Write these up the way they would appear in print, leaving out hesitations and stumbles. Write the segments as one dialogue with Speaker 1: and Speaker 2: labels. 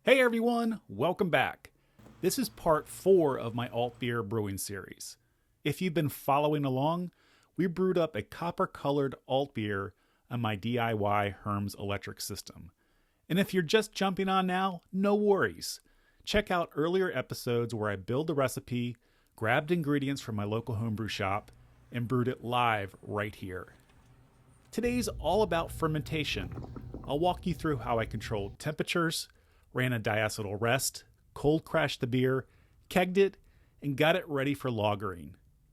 Speaker 1: Hey everyone, welcome back. This is part 4 of my Altbier brewing series. If you've been following along, we brewed up a copper-colored Altbier on my DIY Herms electric system. And if you're just jumping on now, no worries. Check out earlier episodes where I build the recipe, grabbed ingredients from my local homebrew shop, and brewed it live right here. Today's all about fermentation. I'll walk you through how I controlled temperatures, ran a diacetyl rest, cold crashed the beer, kegged it, and got it ready for lagering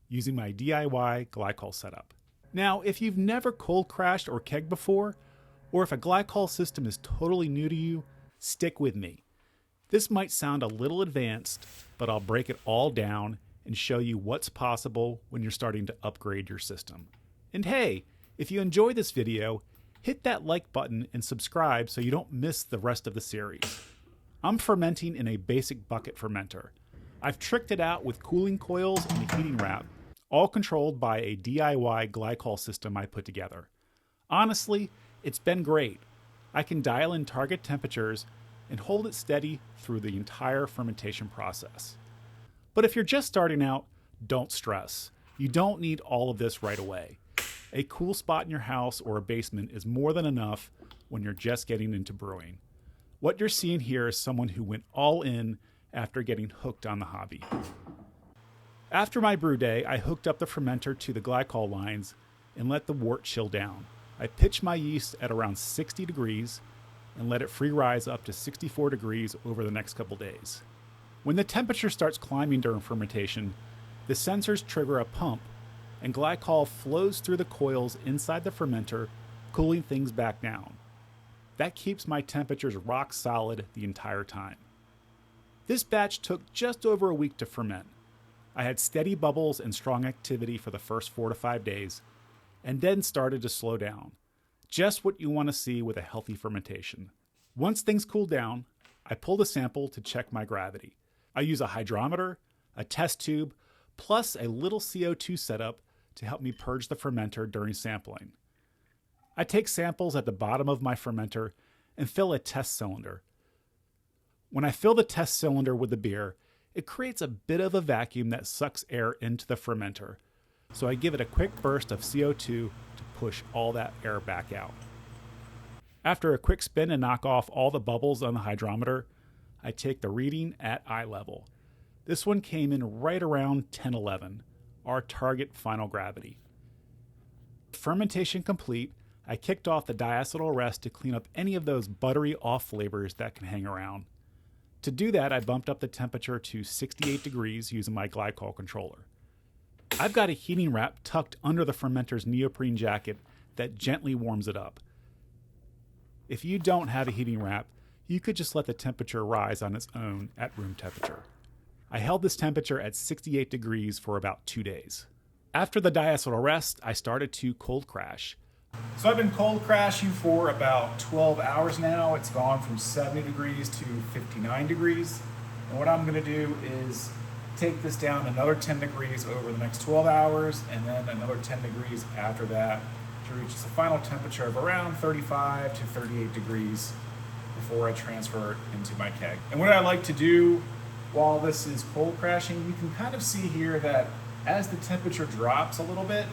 Speaker 1: using my DIY Glycol setup. Now, if you've never cold crashed or kegged before, or if a Glycol system is totally new to you, stick with me. This might sound a little advanced, but I'll break it all down and show you what's possible when you're starting to upgrade your system. And hey, if you enjoy this video, hit that like button and subscribe so you don't miss the rest of the series. I'm fermenting in a basic bucket fermenter. I've tricked it out with cooling coils and a heating wrap, all controlled by a DIY Glycol system I put together. Honestly, it's been great. I can dial in target temperatures and hold it steady through the entire fermentation process. But if you're just starting out, don't stress. You don't need all of this right away. A cool spot in your house or a basement is more than enough when you're just getting into brewing. What you're seeing here is someone who went all in after getting hooked on the hobby. After my brew day, I hooked up the fermenter to the glycol lines and let the wort chill down. I pitched my yeast at around 60 degrees and let it free rise up to 64 degrees over the next couple days. When the temperature starts climbing during fermentation, the sensors trigger a pump and glycol flows through the coils inside the fermenter, cooling things back down. That keeps my temperatures rock solid the entire time. This batch took just over a week to ferment. I had steady bubbles and strong activity for the first 4 to 5 days, and then started to slow down. Just what you want to see with a healthy fermentation. Once things cooled down, I pulled a sample to check my gravity. I use a hydrometer, a test tube, plus a little CO2 setup to help me purge the fermenter during sampling. I take samples at the bottom of my fermenter and fill a test cylinder. When I fill the test cylinder with the beer, it creates a bit of a vacuum that sucks air into the fermenter, so I give it a quick burst of CO2 to push all that air back out. After a quick spin and knock off all the bubbles on the hydrometer, I take the reading at eye level. This one came in right around 1011, our target final gravity. Fermentation complete, I kicked off the diacetyl rest to clean up any of those buttery off flavors that can hang around. To do that, I bumped up the temperature to 68 degrees using my glycol controller. I've got a heating wrap tucked under the fermenter's neoprene jacket that gently warms it up. If you don't have a heating wrap, you could just let the temperature rise on its own at room temperature. I held this temperature at 68 degrees for about 2 days. After the diacetyl rest, I started to cold crash. So I've been cold crashing for about 12 hours now. It's gone from 70 degrees to 59 degrees. And what I'm gonna do is take this down another 10 degrees over the next 12 hours and then another 10 degrees after that to reach the final temperature of around 35 to 38 degrees before I transfer it into my keg. And what I like to do while this is cold crashing, you can kind of see here that as the temperature drops a little bit,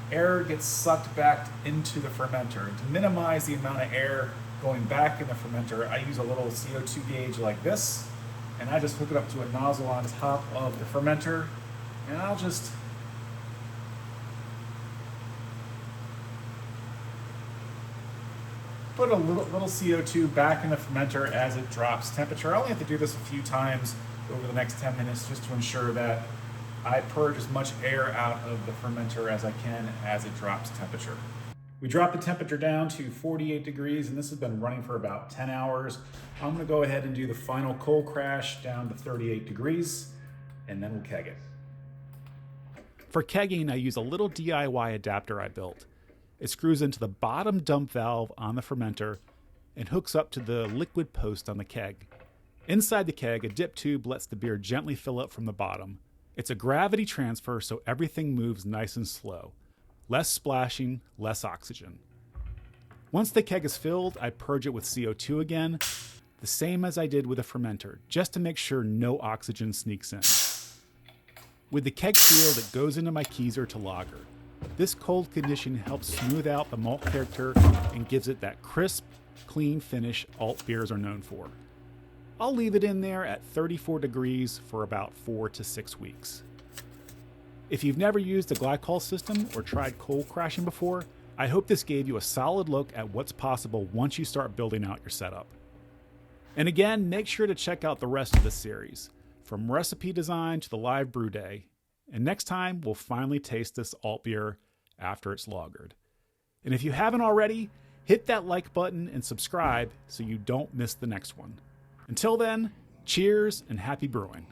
Speaker 1: air gets sucked back into the fermenter. And to minimize the amount of air going back in the fermenter, I use a little CO2 gauge like this, and I just hook it up to a nozzle on top of the fermenter, and I'll just put a little CO2 back in the fermenter as it drops temperature. I only have to do this a few times over the next 10 minutes just to ensure that I purge as much air out of the fermenter as I can as it drops temperature. We dropped the temperature down to 48 degrees, and this has been running for about 10 hours. I'm gonna go ahead and do the final cold crash down to 38 degrees, and then we'll keg it. For kegging, I use a little DIY adapter I built. It screws into the bottom dump valve on the fermenter and hooks up to the liquid post on the keg. Inside the keg, a dip tube lets the beer gently fill up from the bottom. It's a gravity transfer, so everything moves nice and slow. Less splashing, less oxygen. Once the keg is filled, I purge it with CO2 again, the same as I did with a fermenter, just to make sure no oxygen sneaks in. With the keg seal that goes into my keezer to lager, this cold condition helps smooth out the malt character and gives it that crisp, clean finish alt beers are known for. I'll leave it in there at 34 degrees for about 4 to 6 weeks. If you've never used the Glycol system or tried cold crashing before, I hope this gave you a solid look at what's possible once you start building out your setup. And again, make sure to check out the rest of the series, from recipe design to the live brew day. And next time, we'll finally taste this alt beer after it's lagered. And if you haven't already, hit that like button and subscribe so you don't miss the next one. Until then, cheers and happy brewing.